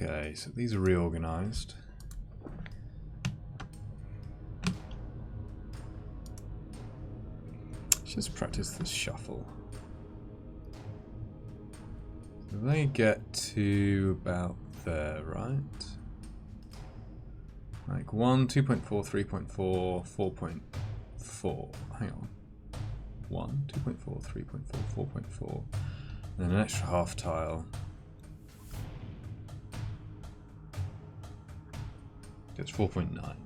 Okay, so these are reorganized. Let's just practice this shuffle. So they get to about there, right? Like 1, 2.4, 3.4, 4.4. Hang on. 1, 2.4, 3.4, 4.4. And then an extra half tile. It's 4.9.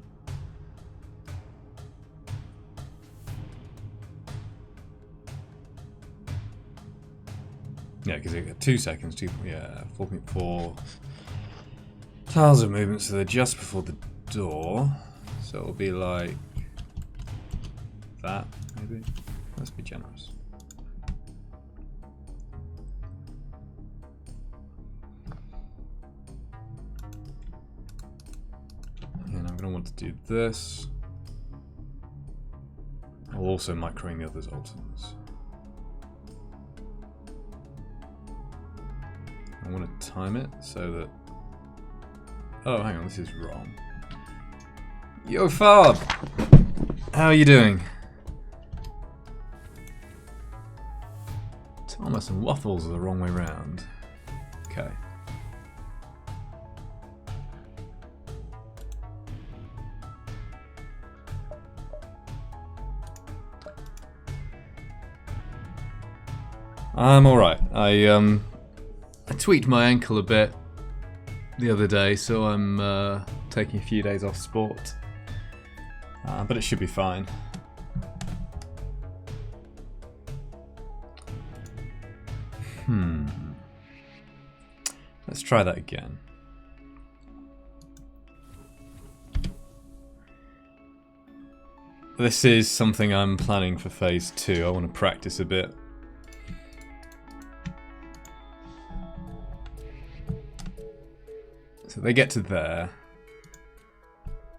Yeah, because they get 2 seconds, 4.4 tiles of movement, so they're just before the door. So it'll be like that, maybe. Let's be generous. And I'm going to want to do this. I'll also microing the other Zoltans. I want to time it so that... Oh, hang on, this is wrong. Yo, Farb! How are you doing? Thomas and Waffles are the wrong way round. Okay. I'm alright. I tweaked my ankle a bit the other day, so I'm taking a few days off sport. But it should be fine. Let's try that again. This is something I'm planning for phase 2. I want to practice a bit. So they get to there.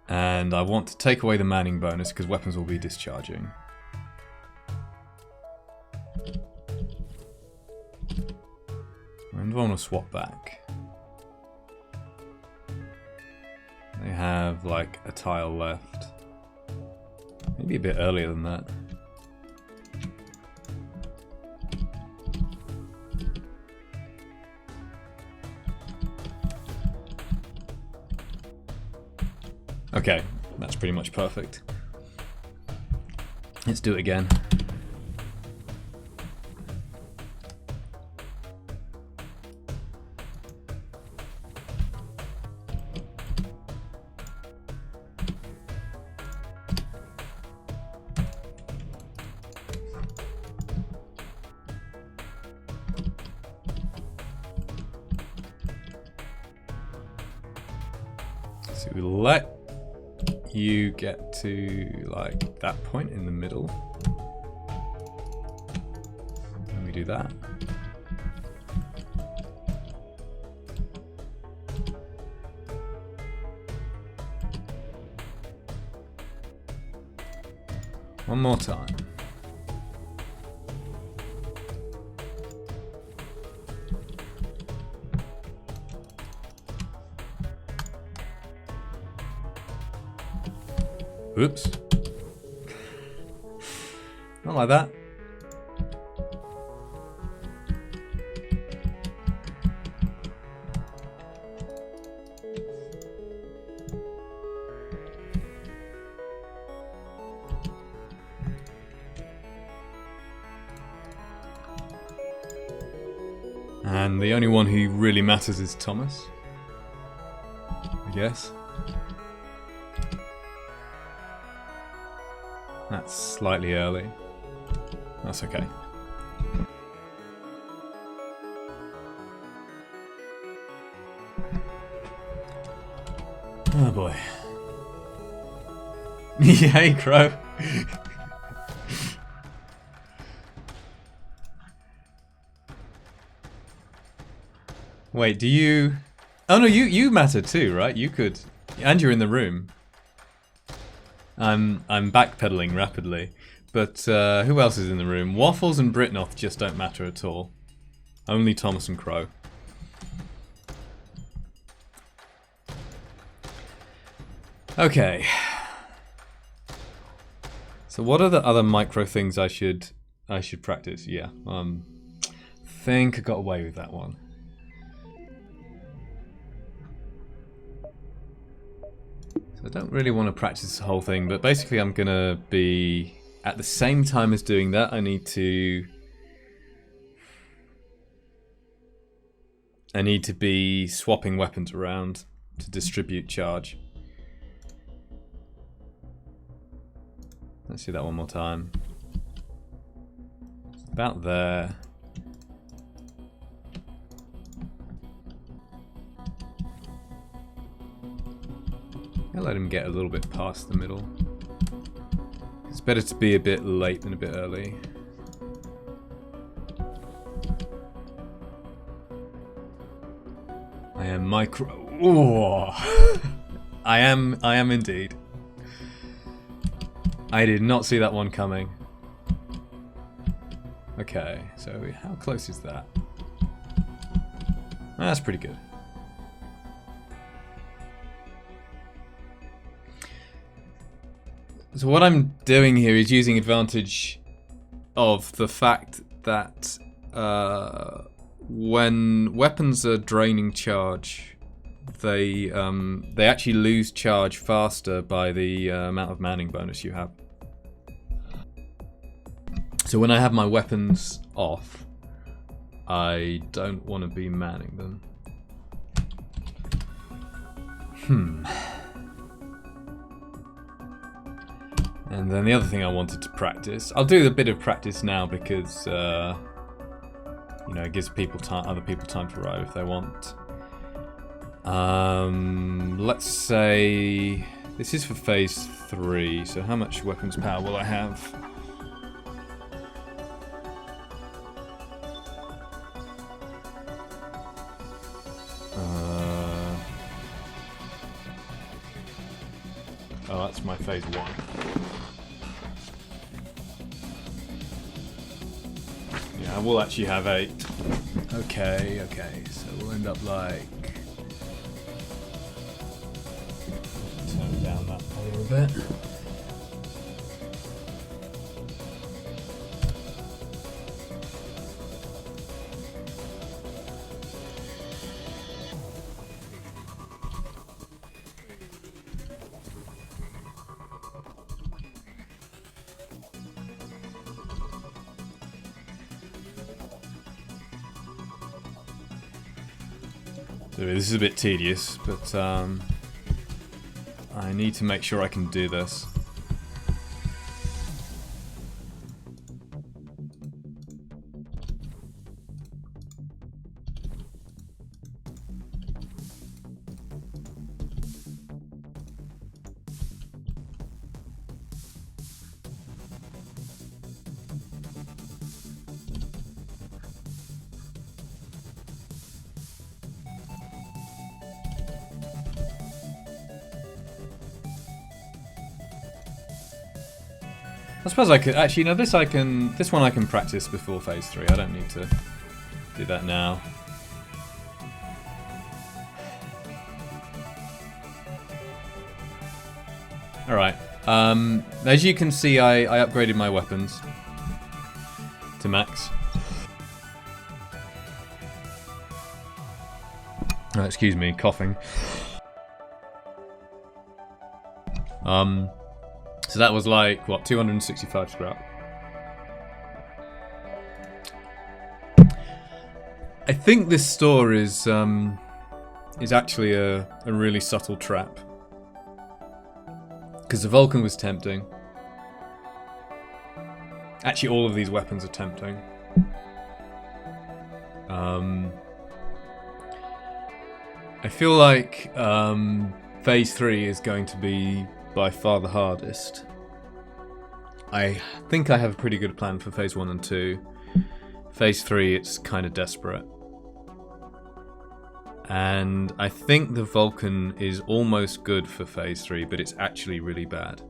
And I want to take away the manning bonus because weapons will be discharging. And I want to swap back. They have like a tile left. Maybe a bit earlier than that. Okay, that's pretty much perfect. Let's do it again. So we let you get to like that point in the middle. And we do that. One more time. Oops. Not like that. And the only one who really matters is Thomas, I guess. That's slightly early. That's okay. Oh boy. Yay, Crow. Wait, do you... Oh no, you matter too, right? You could... And you're in the room. I'm backpedaling rapidly. But who else is in the room? Waffles and Britnoth just don't matter at all. Only Thomas and Crow. Okay. So what are the other micro things I should practice? Yeah. Think I got away with that one. So I don't really want to practice the whole thing, but basically I'm gonna be at the same time as doing that. I need to be swapping weapons around to distribute charge. Let's do that one more time. About there. I'll let him get a little bit past the middle. It's better to be a bit late than a bit early. I am micro. Oh. I am indeed. I did not see that one coming. Okay, so how close is that? That's pretty good. So what I'm doing here is using advantage of the fact that when weapons are draining charge, they actually lose charge faster by the amount of manning bonus you have. So when I have my weapons off, I don't want to be manning them. And then the other thing I wanted to practice, I'll do a bit of practice now because you know, it gives people time, other people time to arrive if they want. Let's say this is for phase 3. So how much weapons power will I have? Oh, that's my phase 1. Yeah, I will actually have 8. Okay, so we'll end up like... Turn down that power a bit. So this is a bit tedious, but I need to make sure I can do this. I suppose I could actually, no, this one I can practice before phase 3. I don't need to do that now. Alright, as you can see, I upgraded my weapons to max. Excuse me, coughing. So that was like, what, 265 scrap? I think this store is actually a really subtle trap. Because the Vulcan was tempting. Actually, all of these weapons are tempting. I feel like phase 3 is going to be by far the hardest. I think I have a pretty good plan for phase 1 and 2. Phase 3, it's kind of desperate. And I think the Vulcan is almost good for phase 3, but it's actually really bad.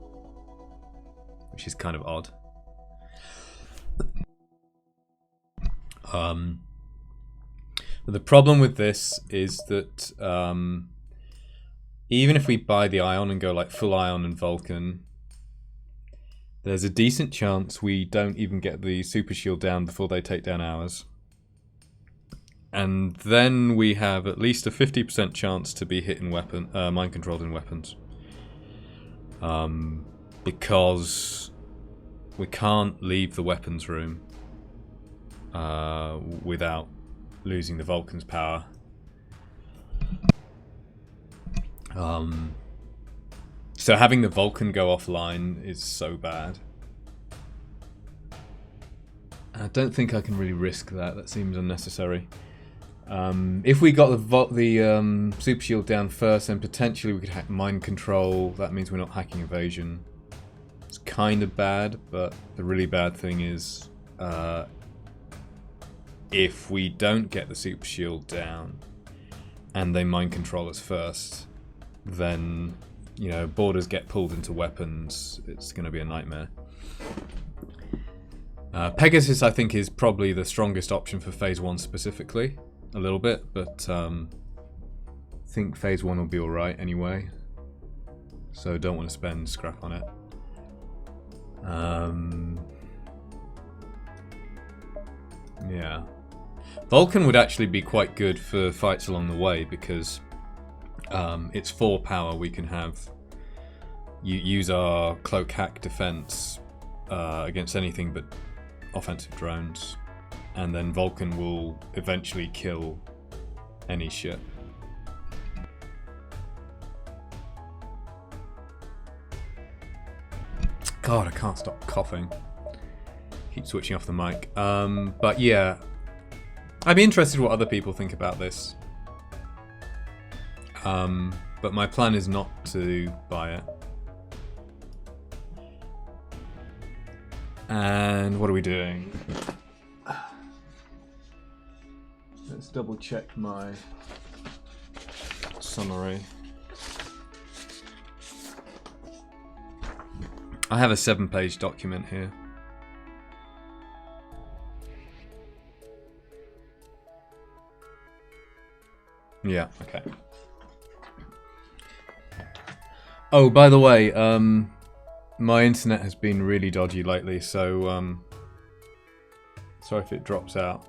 Which is kind of odd. But the problem with this is that even if we buy the Ion and go like full Ion and Vulcan, there's a decent chance we don't even get the super shield down before they take down ours. And then we have at least a 50% chance to be hit in mind controlled in weapons. Because we can't leave the weapons room without losing the Vulcan's power. So having the Vulcan go offline is so bad. I don't think I can really risk that. That seems unnecessary. If we got the super shield down first, then potentially we could hack mind control. That means we're not hacking evasion. It's kind of bad, but the really bad thing is if we don't get the super shield down and they mind control us first, then, you know, borders get pulled into weapons. It's going to be a nightmare. Pegasus, I think, is probably the strongest option for Phase 1 specifically. A little bit, but I think Phase 1 will be alright anyway. So don't want to spend scrap on it. Yeah. Vulcan would actually be quite good for fights along the way because it's 4 power. We can have use our cloak hack defense against anything but offensive drones, and then Vulcan will eventually kill any ship. God, I can't stop coughing. Keep switching off the mic. But yeah, I'd be interested what other people think about this. But my plan is not to buy it. And what are we doing? Let's double check my summary. I have a 7-page document here. Yeah, okay. Oh, by the way, my internet has been really dodgy lately, so sorry if it drops out.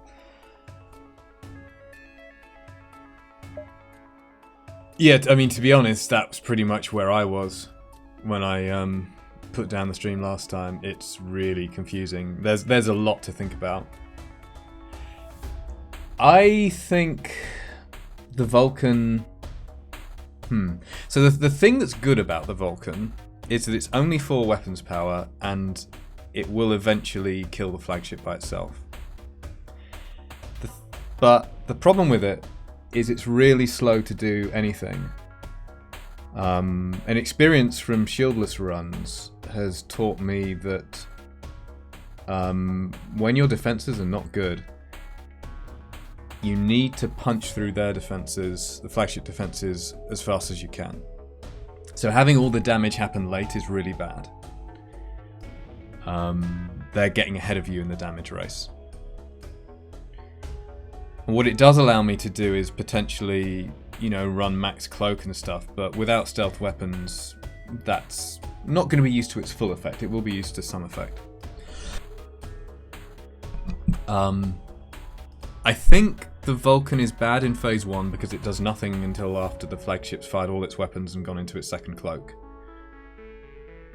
Yeah, I mean, to be honest, that's pretty much where I was when I put down the stream last time. It's really confusing. There's a lot to think about. I think the Vulcan... So the thing that's good about the Vulcan is that it's only 4 weapons power and it will eventually kill the flagship by itself. But the problem with it is it's really slow to do anything. An experience from shieldless runs has taught me that when your defenses are not good, you need to punch through their defenses, the flagship defenses, as fast as you can. So having all the damage happen late is really bad. They're getting ahead of you in the damage race. And what it does allow me to do is potentially, you know, run max cloak and stuff, but without stealth weapons, that's not going to be used to its full effect. It will be used to some effect. I think the Vulcan is bad in Phase 1 because it does nothing until after the flagship's fired all its weapons and gone into its second cloak.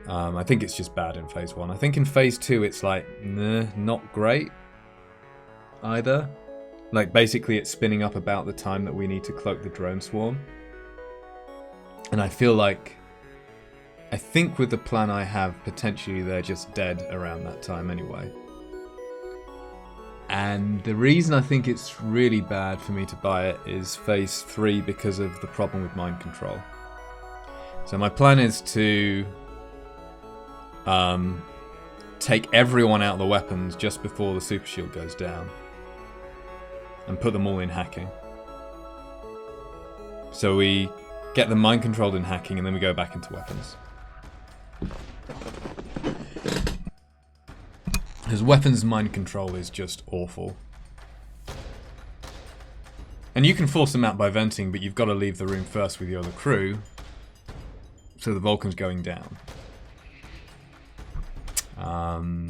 I think it's just bad in Phase 1. I think in Phase 2 it's like, nah, not great either. Like, basically it's spinning up about the time that we need to cloak the drone swarm. And I feel like, I think with the plan I have, potentially they're just dead around that time anyway. And the reason I think it's really bad for me to buy it is Phase 3 because of the problem with mind control. So my plan is to take everyone out of the weapons just before the super shield goes down and put them all in hacking. So we get them mind controlled in hacking and then we go back into weapons. Because weapons mind control is just awful. And you can force them out by venting, but you've got to leave the room first with your other crew. So the Vulcan's going down.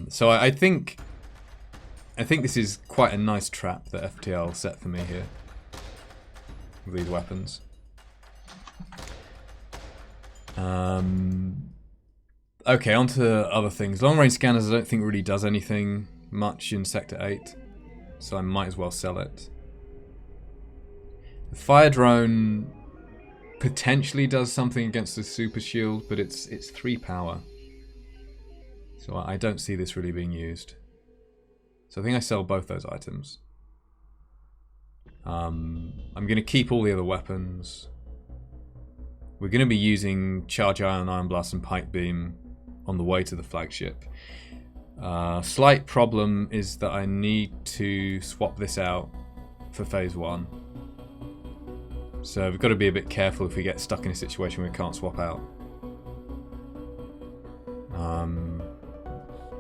So I think this is quite a nice trap that FTL set for me here with these weapons. Okay, on to other things. Long range scanners I don't think really does anything much in Sector 8, so I might as well sell it. The fire drone potentially does something against the super shield, but it's 3 power. So I don't see this really being used. So I think I sell both those items. I'm going to keep all the other weapons. We're going to be using Charge Ion, Ion Blast and Pipe Beam on the way to the flagship. Slight problem is that I need to swap this out for Phase 1. So we've got to be a bit careful if we get stuck in a situation where we can't swap out.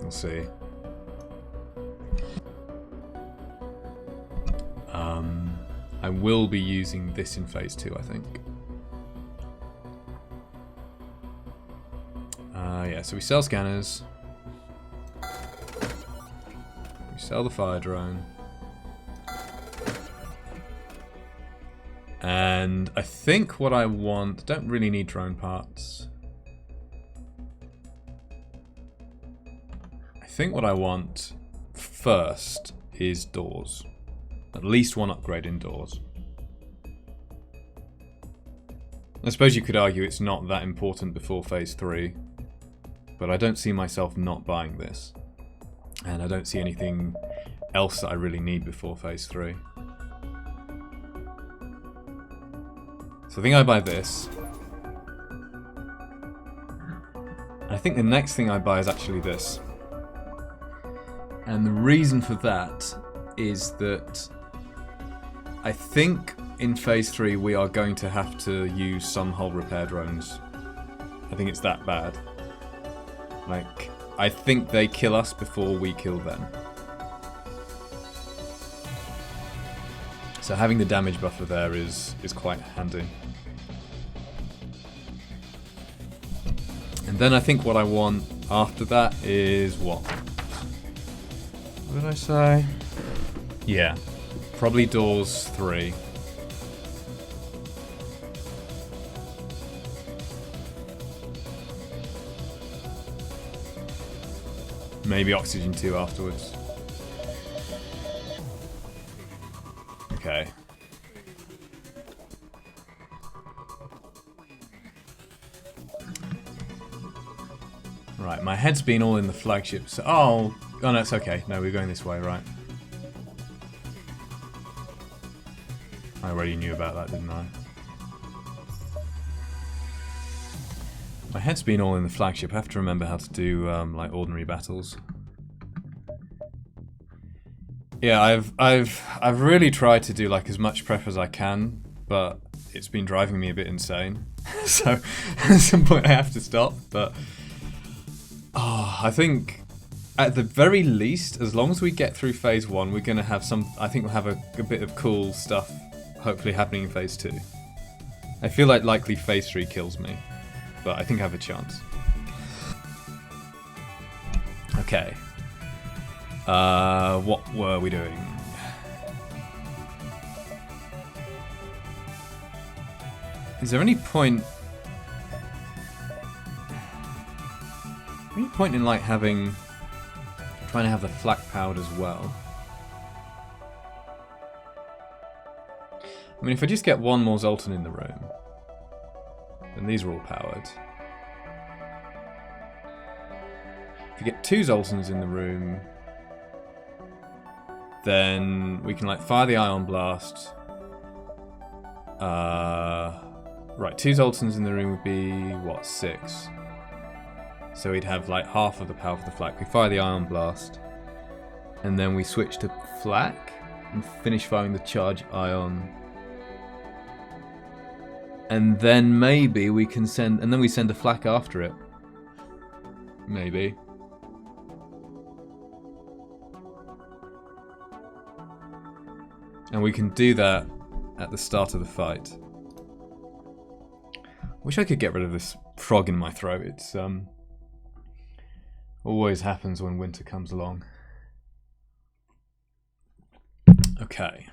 We'll see. I will be using this in Phase 2, I think. Yeah, so we sell scanners. We sell the fire drone. And I think what I want... don't really need drone parts. I think what I want first is doors. At least one upgrade in doors. I suppose you could argue it's not that important before Phase 3. But I don't see myself not buying this. And I don't see anything else that I really need before Phase 3. So I think I buy this. I think the next thing I buy is actually this. And the reason for that is that I think in Phase 3 we are going to have to use some hull repair drones. I think it's that bad. Like, I think they kill us before we kill them. So having the damage buffer there is quite handy. And then I think what I want after that is what? What did I say? Yeah, probably doors 3. Maybe oxygen 2 afterwards. Okay. Right, my head's been all in the flagship, so... Oh no, it's okay. No, we're going this way, right. I already knew about that, didn't I? My head's been all in the flagship. I have to remember how to do like ordinary battles. Yeah, I've really tried to do like as much prep as I can, but it's been driving me a bit insane. So at some point I have to stop. But I think at the very least, as long as we get through Phase 1, we're gonna have some. I think we'll have a bit of cool stuff, hopefully happening in Phase 2. I feel like likely Phase 3 kills me. But I think I have a chance. Okay. What were we doing? Is there any point... in like having... trying to have the flak powered as well? I mean, if I just get one more Zoltan in the room... and these are all powered. If you get 2 Zoltans in the room, then we can like fire the Ion Blast. Right, 2 Zoltans in the room would be, what, 6? So we'd have like half of the power for the flak. We fire the Ion Blast, and then we switch to flak and finish firing the Charge Ion. And then maybe we can send... and then we send a flak after it. Maybe. And we can do that at the start of the fight. Wish I could get rid of this frog in my throat. It's always happens when winter comes along. Okay.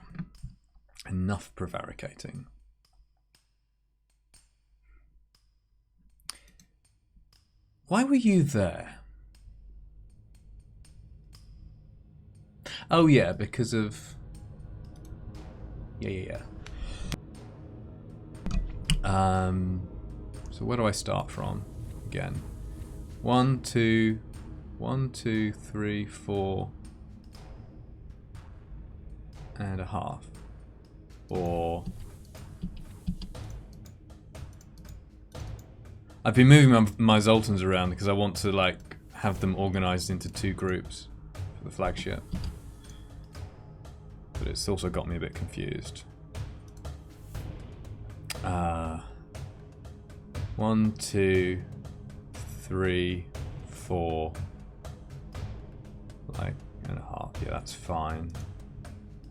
Enough prevaricating. Why were you there? Oh yeah, because of... Yeah. So where do I start from? Again. 1, 2, 3, 4 and a half. Or... I've been moving my Zoltans around because I want to like have them organized into 2 groups for the flagship. But it's also got me a bit confused. 1, 2, 3, 4, like and a half. Yeah, that's fine.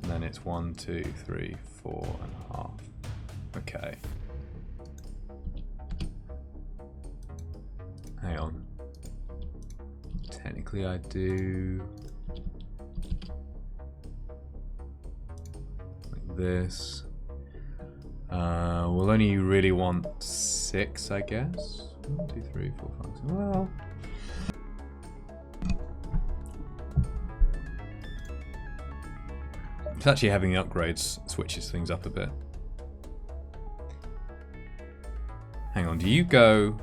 And then it's 1, 2, 3, 4 and a half. Okay. Hang on. Technically, I do like this. We'll only really want 6, I guess. 1, 2, 3, 4, 5, 6. Well, it's actually having the upgrades switches things up a bit. Hang on, do you go?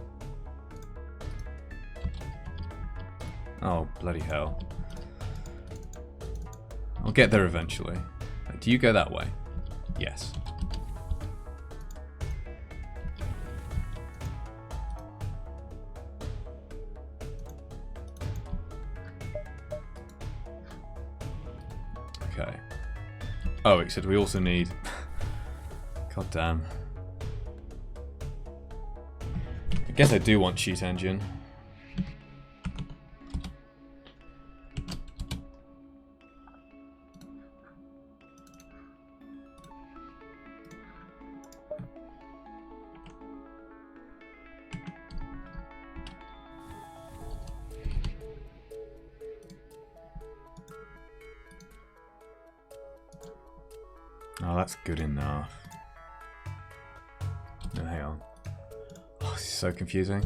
Oh, bloody hell. I'll get there eventually. Do you go that way? Yes. Okay. Oh, except we also need... God damn. I guess I do want cheat engine. Oh, that's good enough. No, hang on. Oh, this is so confusing.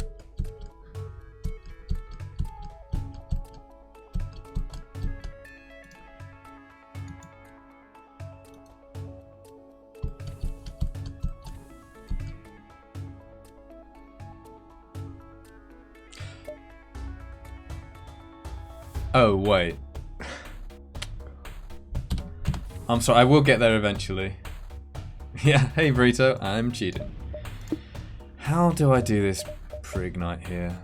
Oh, wait. I'm sorry, I will get there eventually. Yeah, hey Burrito, I'm cheating. How do I do this pre-ignite here?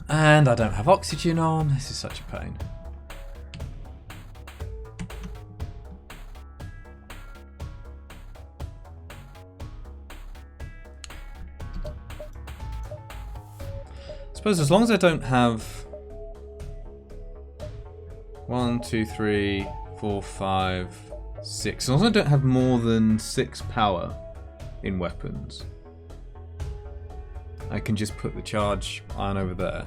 And I don't have oxygen on, this is such a pain. I suppose as long as I don't have 1, 2, 3, 4, 5, 6. As long as I don't have more than 6 power in weapons, I can just put the charge iron over there.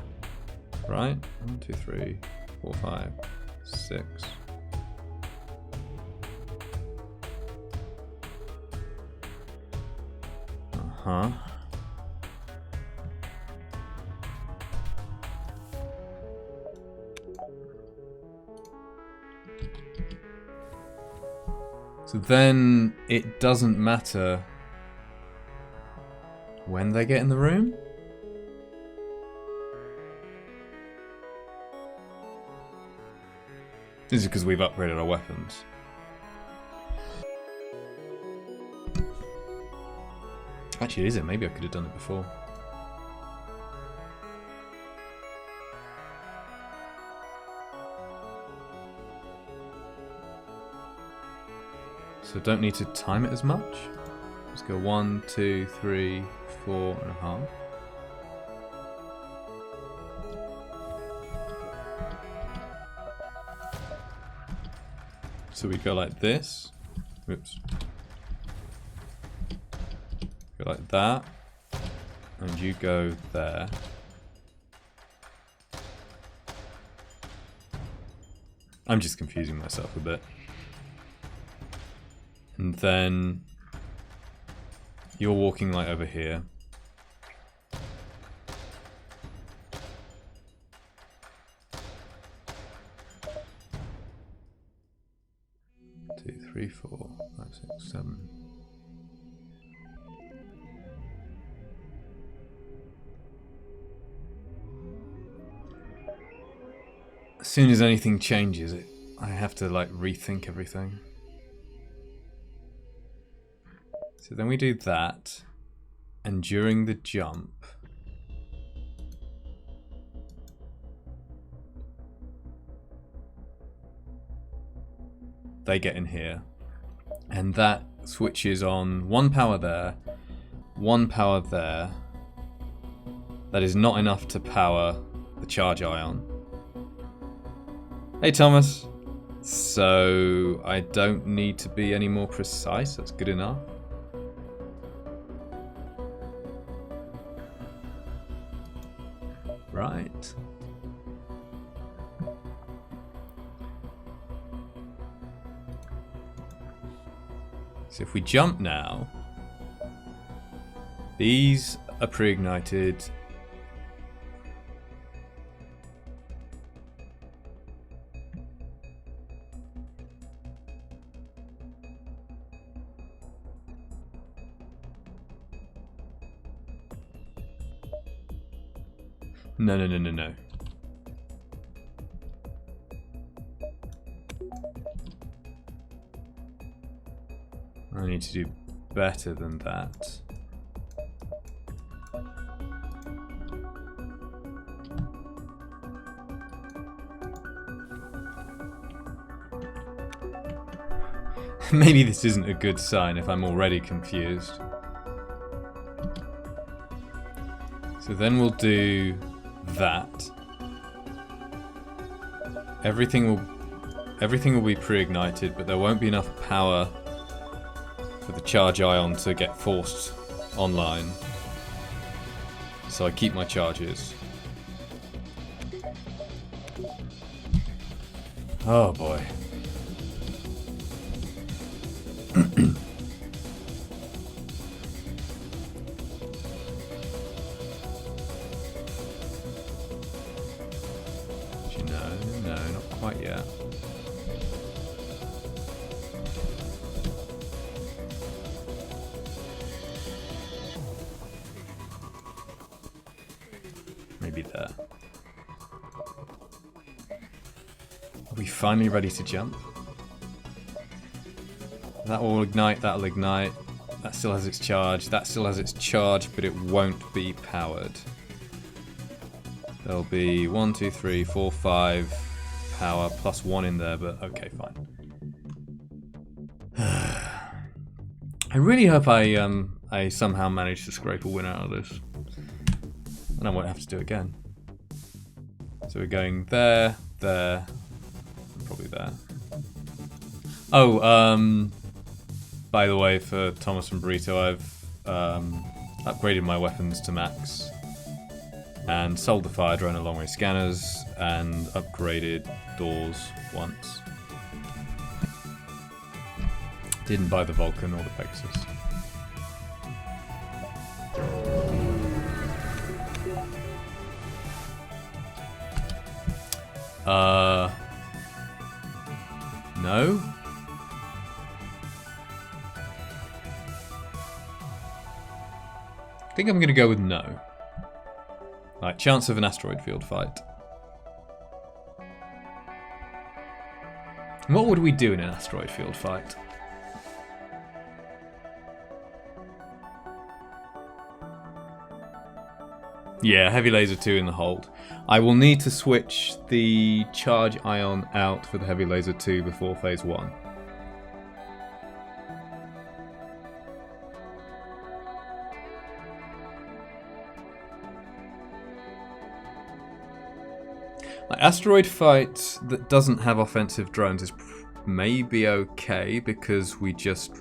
Right? 1, 2, 3, 4, 5, 6. Uh-huh. So then it doesn't matter when they get in the room? This is because we've upgraded our weapons. Actually, is it? Maybe I could have done it before. So don't need to time it as much. Let's go 1, 2, 3, 4 and a half. So we go like this. Oops. Go like that. And you go there. I'm just confusing myself a bit. And then you're walking like over here. Two, three, 4, 5, 6, 7. As soon as anything changes, I have to like rethink everything. So then we do that, and during the jump, they get in here, and that switches on 1 power there, 1 power there. That is not enough to power the charge ion. Hey Thomas. So I don't need to be any more precise, that's good enough. Right. So if we jump now, these are pre-ignited. No. I need to do better than that. Maybe this isn't a good sign if I'm already confused. So then we'll do that. Everything will be pre-ignited, but there won't be enough power for the charge ion to get forced online. So I keep my charges. Oh boy. No, not quite yet. Maybe there. Are we finally ready to jump? That will ignite, that'll ignite. That still has its charge. That still has its charge, but it won't be powered. There'll be 1, 2, 3, 4, 5 power plus 1 in there, but okay, fine. I really hope I somehow manage to scrape a win out of this. And I won't have to do it again. So we're going there, there, and probably there. Oh, by the way, for Thomas and Burrito, I've upgraded my weapons to max. And sold the fire drone and long range scanners, and upgraded doors once. Didn't buy the Vulcan or the Pegasus. No? I think I'm gonna go with no. Right, chance of an asteroid field fight. What would we do in an asteroid field fight? Yeah, heavy laser 2 in the hold. I will need to switch the charge ion out for the heavy laser 2 before phase 1. Like, asteroid fight that doesn't have offensive drones is may be okay because we just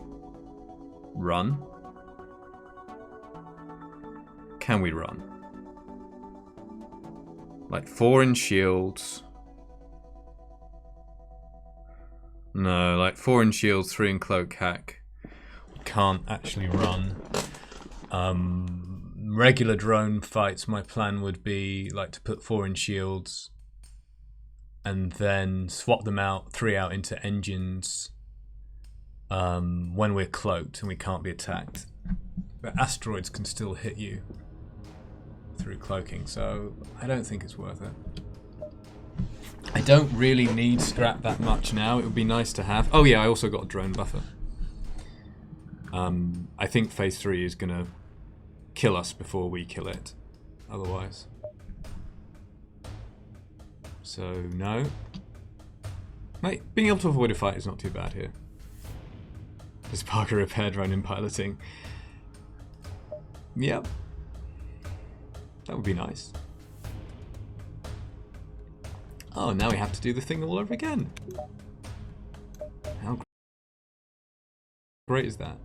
run. Can we run? Like 4 in shields. No, like 4 in shields, 3 in cloak hack. We can't actually run. Regular drone fights, my plan would be like to put 4 in shields and then swap them out, 3 out into engines when we're cloaked and we can't be attacked. But asteroids can still hit you through cloaking, so I don't think it's worth it. I don't really need scrap that much now. It would be nice to have. Oh yeah, I also got a drone buffer. I think phase 3 is gonna kill us before we kill it, otherwise. So no. Mate, being able to avoid a fight is not too bad here. Is Parker a repair drone in piloting? Yep. That would be nice. Oh, now we have to do the thing all over again. How great is that?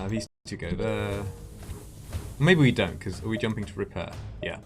These two go there. Maybe we don't, because are we jumping to repair? Yeah.